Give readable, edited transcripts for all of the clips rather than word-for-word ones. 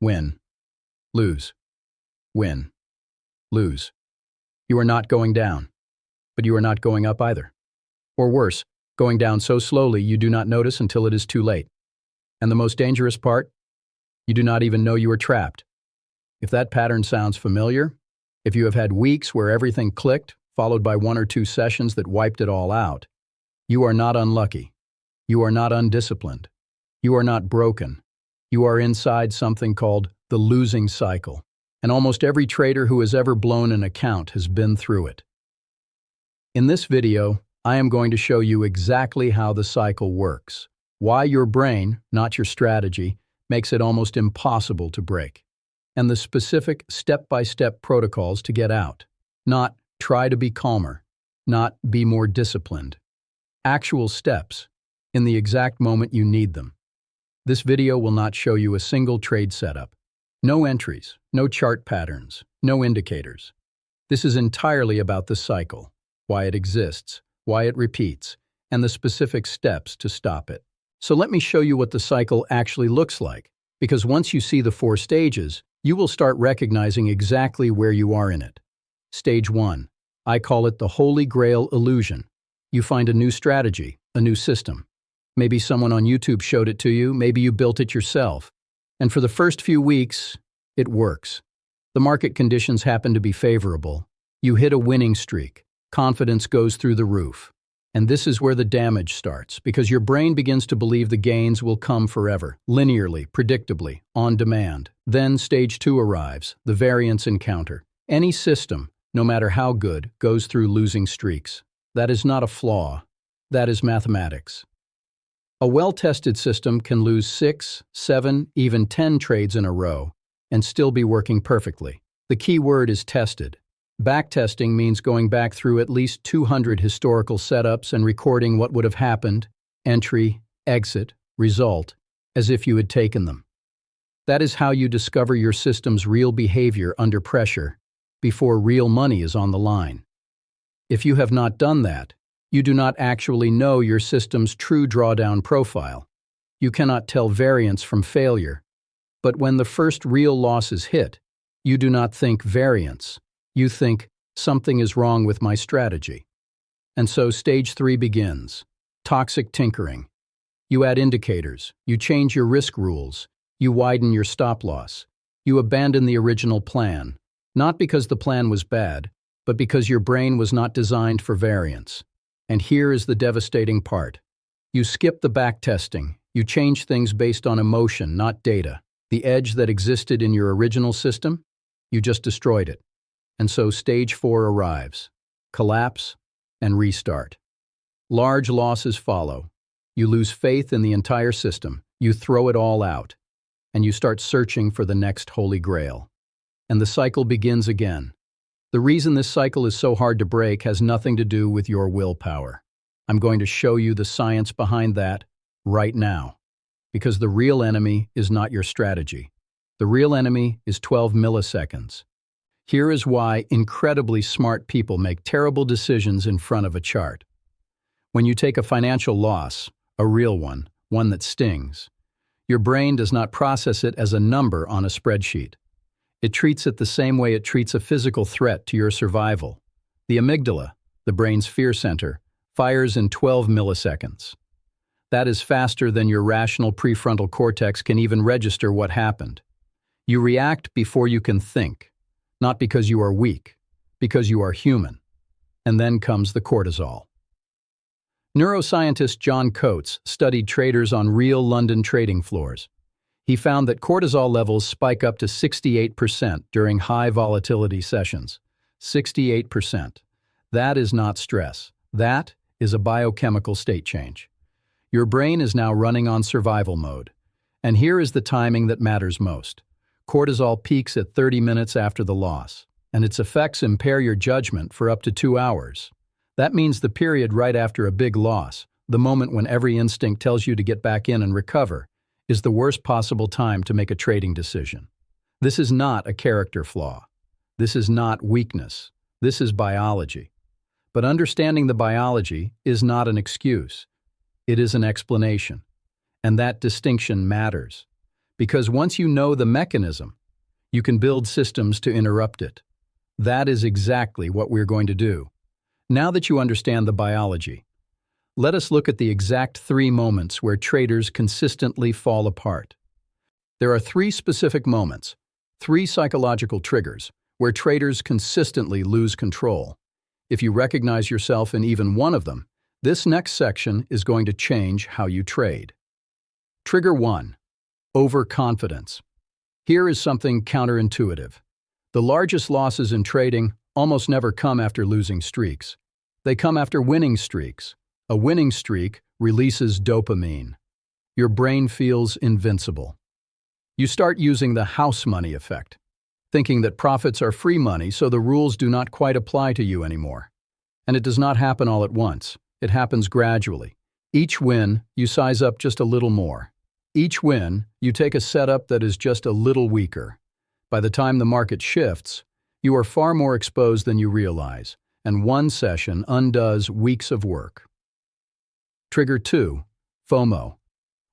win, lose, win, lose. You are not going down, but you are not going up either. Or worse, going down so slowly you do not notice until it is too late. And the most dangerous part? You do not even know you are trapped. If that pattern sounds familiar, if you have had weeks where everything clicked, followed by 1 or 2 sessions that wiped it all out, you are not unlucky. You are not undisciplined. You are not broken. You are inside something called the losing cycle. And almost every trader who has ever blown an account has been through it. In this video, I am going to show you exactly how the cycle works, why your brain, not your strategy, makes it almost impossible to break, and the specific step-by-step protocols to get out. Not try to be calmer, not be more disciplined. Actual steps, in the exact moment you need them. This video will not show you a single trade setup. No entries, no chart patterns, no indicators. This is entirely about the cycle, why it exists, why it repeats, and the specific steps to stop it. So let me show you what the cycle actually looks like, because once you see the 4 stages, you will start recognizing exactly where you are in it. Stage 1. I call it the Holy Grail illusion. You find a new strategy, a new system. Maybe someone on YouTube showed it to you, maybe you built it yourself. And for the first few weeks, it works. The market conditions happen to be favorable. You hit a winning streak. Confidence goes through the roof. And this is where the damage starts, because your brain begins to believe the gains will come forever, linearly, predictably, on demand. Then stage 2 arrives, the variance encounter. Any system, no matter how good, goes through losing streaks. That is not a flaw. That is mathematics. A well-tested system can lose 6, 7, even 10 trades in a row and still be working perfectly. The key word is tested. Backtesting means going back through at least 200 historical setups and recording what would have happened, entry, exit, result, as if you had taken them. That is how you discover your system's real behavior under pressure, before real money is on the line. If you have not done that, you do not actually know your system's true drawdown profile. You cannot tell variance from failure. But when the first real losses hit, you do not think variance. You think, something is wrong with my strategy. And so stage 3 begins. Toxic tinkering. You add indicators. You change your risk rules. You widen your stop loss. You abandon the original plan. Not because the plan was bad, but because your brain was not designed for variance. And here is the devastating part. You skip the backtesting. You change things based on emotion, not data. The edge that existed in your original system, you just destroyed it. And so stage 4 arrives. Collapse and restart. Large losses follow. You lose faith in the entire system. You throw it all out. And you start searching for the next Holy Grail. And the cycle begins again. The reason this cycle is so hard to break has nothing to do with your willpower. I'm going to show you the science behind that right now. Because the real enemy is not your strategy. The real enemy is 12 milliseconds. Here is why incredibly smart people make terrible decisions in front of a chart. When you take a financial loss, a real one that stings, your brain does not process it as a number on a spreadsheet. It treats it the same way it treats a physical threat to your survival. The amygdala, the brain's fear center, fires in 12 milliseconds. That is faster than your rational prefrontal cortex can even register what happened. You react before you can think, not because you are weak, because you are human. And then comes the cortisol. Neuroscientist John Coates studied traders on real London trading floors. He found that cortisol levels spike up to 68% during high volatility sessions. 68%. That is not stress. That is a biochemical state change. Your brain is now running on survival mode. And here is the timing that matters most. Cortisol peaks at 30 minutes after the loss, and its effects impair your judgment for up to 2 hours. That means the period right after a big loss, the moment when every instinct tells you to get back in and recover, is the worst possible time to make a trading decision. This is not a character flaw. This is not weakness. This is biology. But understanding the biology is not an excuse. It is an explanation. And that distinction matters. Because once you know the mechanism, you can build systems to interrupt it. That is exactly what we're going to do. Now that you understand the biology, let us look at the exact 3 moments where traders consistently fall apart. There are 3 specific moments, 3 psychological triggers, where traders consistently lose control. If you recognize yourself in even one of them, this next section is going to change how you trade. Trigger 1. Overconfidence. Here is something counterintuitive. The largest losses in trading almost never come after losing streaks. They come after winning streaks. A winning streak releases dopamine. Your brain feels invincible. You start using the house money effect, thinking that profits are free money, so the rules do not quite apply to you anymore. And it does not happen all at once. It happens gradually. Each win, you size up just a little more. Each win, you take a setup that is just a little weaker. By the time the market shifts, you are far more exposed than you realize, and one session undoes weeks of work. Trigger 2. FOMO.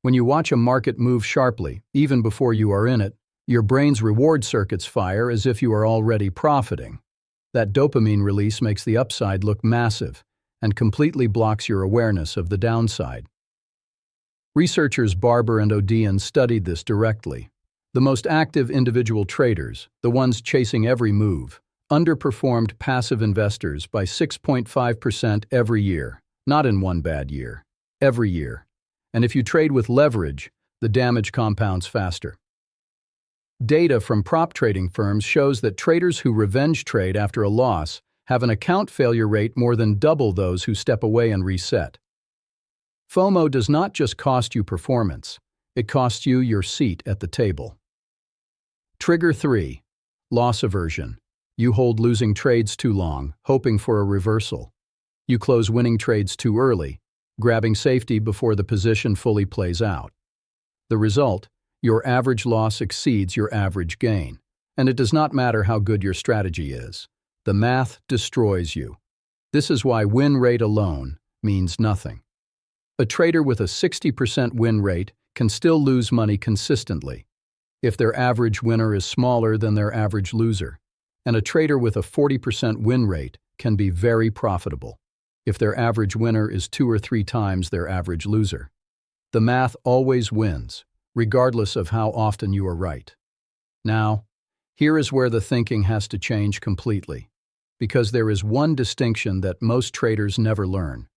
When you watch a market move sharply, even before you are in it, your brain's reward circuits fire as if you are already profiting. That dopamine release makes the upside look massive and completely blocks your awareness of the downside. Researchers Barber and Odean studied this directly. The most active individual traders, the ones chasing every move, underperformed passive investors by 6.5% every year, not in one bad year, every year. And if you trade with leverage, the damage compounds faster. Data from prop trading firms shows that traders who revenge trade after a loss have an account failure rate more than double those who step away and reset. FOMO does not just cost you performance, it costs you your seat at the table. Trigger 3. Loss aversion. You hold losing trades too long, hoping for a reversal. You close winning trades too early, grabbing safety before the position fully plays out. The result, your average loss exceeds your average gain, and it does not matter how good your strategy is. The math destroys you. This is why win rate alone means nothing. A trader with a 60% win rate can still lose money consistently if their average winner is smaller than their average loser, and a trader with a 40% win rate can be very profitable if their average winner is 2 or 3 times their average loser. The math always wins, regardless of how often you are right. Now, here is where the thinking has to change completely, because there is one distinction that most traders never learn,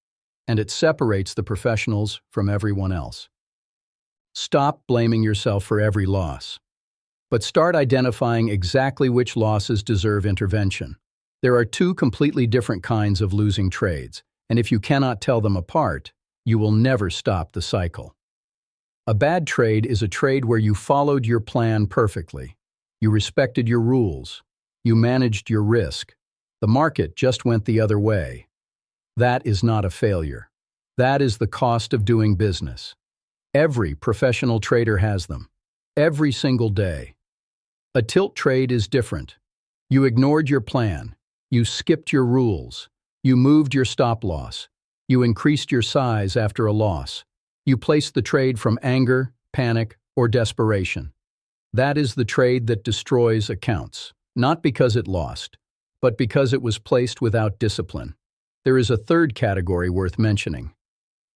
and it separates the professionals from everyone else. Stop blaming yourself for every loss, but start identifying exactly which losses deserve intervention. There are 2 completely different kinds of losing trades, and if you cannot tell them apart, you will never stop the cycle. A bad trade is a trade where you followed your plan perfectly. You respected your rules. You managed your risk. The market just went the other way. That is not a failure. That is the cost of doing business. Every professional trader has them. Every single day. A tilt trade is different. You ignored your plan. You skipped your rules. You moved your stop loss. You increased your size after a loss. You placed the trade from anger, panic, or desperation. That is the trade that destroys accounts, not because it lost, but because it was placed without discipline. There is a third category worth mentioning,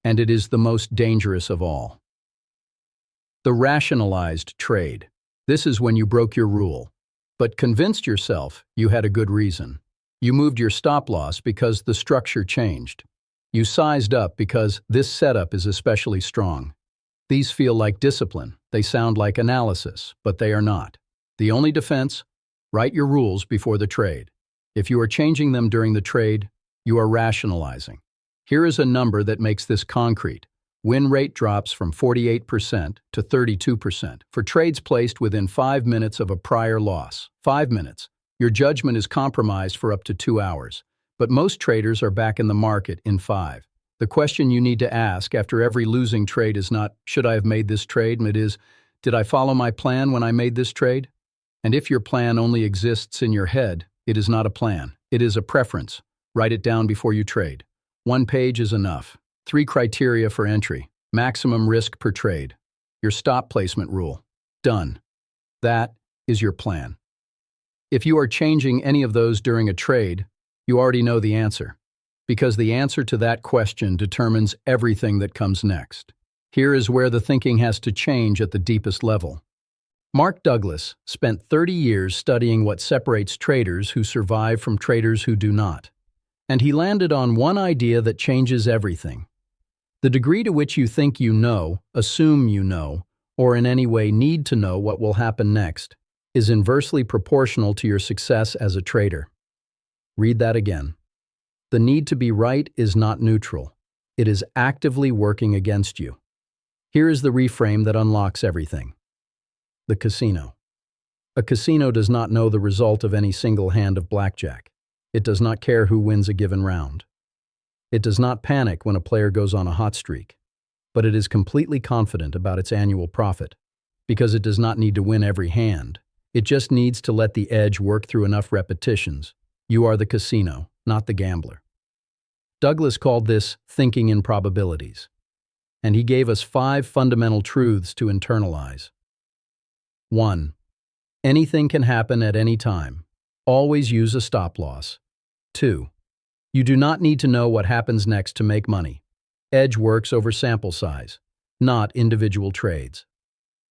and it is the most dangerous of all. The rationalized trade. This is when you broke your rule, but convinced yourself you had a good reason. You moved your stop loss because the structure changed. You sized up because this setup is especially strong. These feel like discipline. They sound like analysis, but they are not. The only defense? Write your rules before the trade. If you are changing them during the trade, you are rationalizing. Here is a number that makes this concrete. Win rate drops from 48% to 32% for trades placed within 5 minutes of a prior loss. 5 minutes. Your judgment is compromised for up to 2 hours, but most traders are back in the market in 5. The question you need to ask after every losing trade is not, should I have made this trade? It is, did I follow my plan when I made this trade? And if your plan only exists in your head, it is not a plan. It is a preference. Write it down before you trade. 1 page is enough. 3 criteria for entry. Maximum risk per trade. Your stop placement rule. Done. That is your plan. If you are changing any of those during a trade, you already know the answer, because the answer to that question determines everything that comes next. Here is where the thinking has to change at the deepest level. Mark Douglas spent 30 years studying what separates traders who survive from traders who do not, and he landed on one idea that changes everything. The degree to which you think you know, assume you know, or in any way need to know what will happen next is inversely proportional to your success as a trader. Read that again. The need to be right is not neutral. It is actively working against you. Here is the reframe that unlocks everything. The casino. A casino does not know the result of any single hand of blackjack. It does not care who wins a given round. It does not panic when a player goes on a hot streak, but it is completely confident about its annual profit, because it does not need to win every hand. It just needs to let the edge work through enough repetitions. You are the casino, not the gambler. Douglas called this thinking in probabilities, and he gave us 5 fundamental truths to internalize. 1. Anything can happen at any time. Always use a stop loss. 2. You do not need to know what happens next to make money. Edge works over sample size, not individual trades.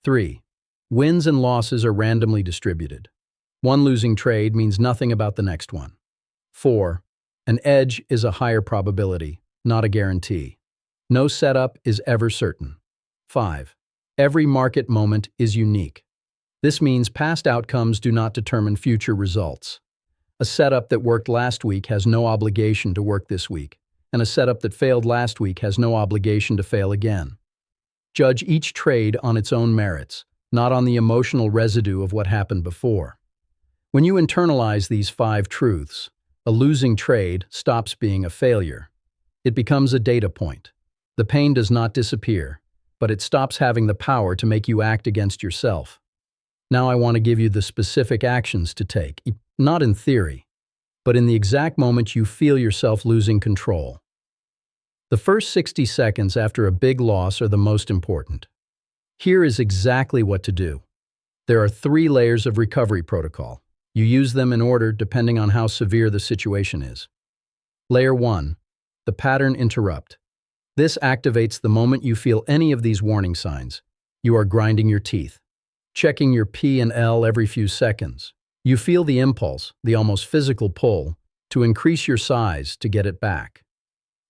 3. Wins and losses are randomly distributed. One losing trade means nothing about the next one. 4. An edge is a higher probability, not a guarantee. No setup is ever certain. 5. Every market moment is unique. This means past outcomes do not determine future results. A setup that worked last week has no obligation to work this week, and a setup that failed last week has no obligation to fail again. Judge each trade on its own merits, not on the emotional residue of what happened before. When you internalize these 5 truths, a losing trade stops being a failure. It becomes a data point. The pain does not disappear, but it stops having the power to make you act against yourself. Now I want to give you the specific actions to take, not in theory, but in the exact moment you feel yourself losing control. The first 60 seconds after a big loss are the most important. Here is exactly what to do. There are 3 layers of recovery protocol. You use them in order depending on how severe the situation is. Layer 1. The pattern interrupt. This activates the moment you feel any of these warning signs. You are grinding your teeth, checking your P and L every few seconds. You feel the impulse, the almost physical pull, to increase your size to get it back.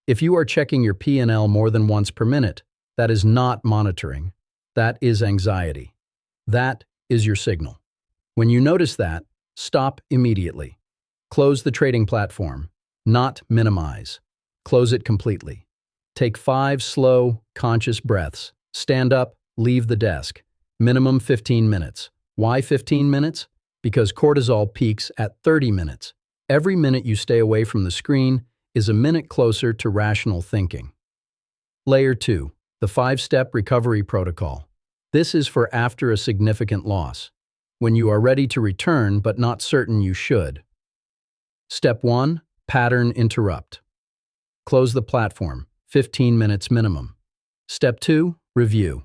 If you are checking your P and L more than once per minute, that is not monitoring. That is anxiety. That is your signal. When you notice that, stop immediately. Close the trading platform, not minimize. Close it completely. Take 5 slow, conscious breaths. Stand up, leave the desk. Minimum 15 minutes. Why 15 minutes? Because cortisol peaks at 30 minutes. Every minute you stay away from the screen is a minute closer to rational thinking. Layer 2. The 5-step recovery protocol. This is for after a significant loss, when you are ready to return but not certain you should. Step 1. Pattern interrupt. Close the platform, 15 minutes minimum. Step 2. Review.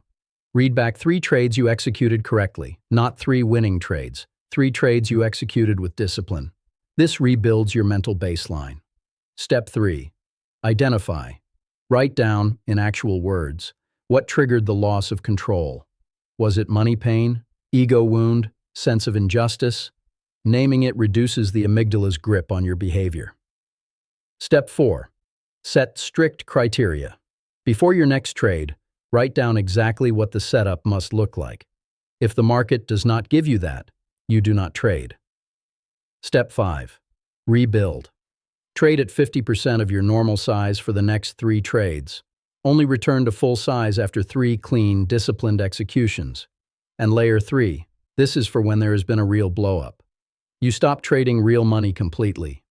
Read back 3 trades you executed correctly, not 3 winning trades, 3 trades you executed with discipline. This rebuilds your mental baseline. Step 3. Identify. Write down, in actual words, what triggered the loss of control. Was it money pain, ego wound, sense of injustice? Naming it reduces the amygdala's grip on your behavior. Step 4. Set strict criteria. Before your next trade, write down exactly what the setup must look like. If the market does not give you that, you do not trade. Step 5. Rebuild. Trade at 50% of your normal size for the next 3 trades. Only return to full size after 3 clean, disciplined executions. And layer 3. This is for when there has been a real blow-up. You stop trading real money completely.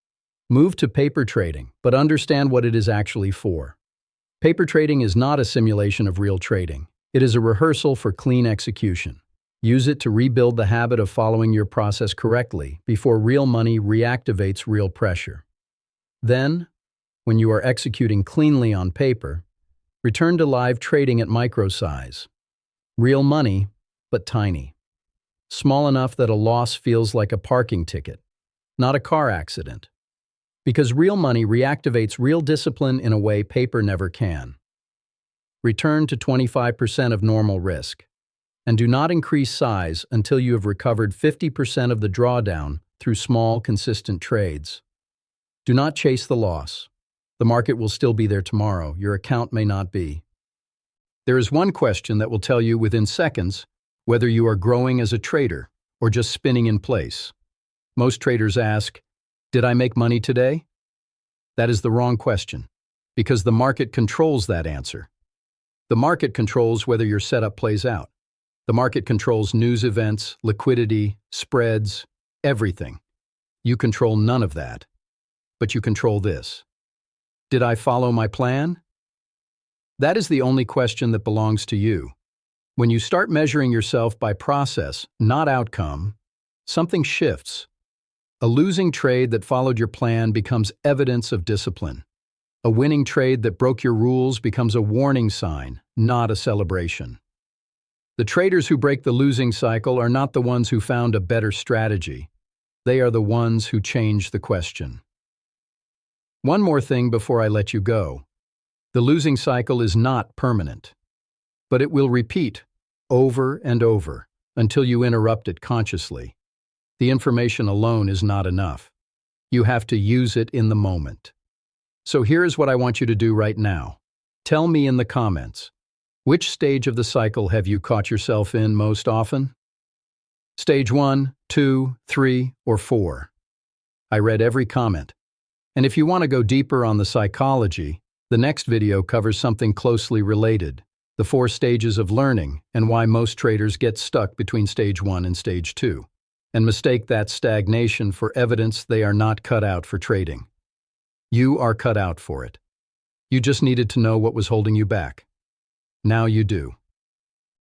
Move to paper trading, but understand what it is actually for. Paper trading is not a simulation of real trading. It is a rehearsal for clean execution. Use it to rebuild the habit of following your process correctly before real money reactivates real pressure. Then, when you are executing cleanly on paper, return to live trading at micro size. Real money, but tiny. small enough that a loss feels like a parking ticket, not a car accident. Because real money reactivates real discipline in a way paper never can. Return to 25% of normal risk. And do not increase size until you have recovered 50% of the drawdown through small, consistent trades. Do not chase the loss. The market will still be there tomorrow. Your account may not be. There is one question that will tell you within seconds whether you are growing as a trader or just spinning in place. Most traders ask, "Did I make money today?" That is the wrong question, because the market controls that answer. The market controls whether your setup plays out. The market controls news events, liquidity, spreads, everything. You control none of that. But you control this. Did I follow my plan? That is the only question that belongs to you. When you start measuring yourself by process, not outcome, something shifts. A losing trade that followed your plan becomes evidence of discipline. A winning trade that broke your rules becomes a warning sign, not a celebration. The traders who break the losing cycle are not the ones who found a better strategy. They are the ones who change the question. One more thing before I let you go. The losing cycle is not permanent, but it will repeat over and over until you interrupt it consciously. The information alone is not enough. You have to use it in the moment. So here is what I want you to do right now. Tell me in the comments, which stage of the cycle have you caught yourself in most often? Stage 1, 2, 3, or 4? I read every comment. And if you want to go deeper on the psychology, the next video covers something closely related, the 4 stages of learning and why most traders get stuck between stage 1 and stage 2, and mistake that stagnation for evidence they are not cut out for trading. You are cut out for it. You just needed to know what was holding you back. Now you do.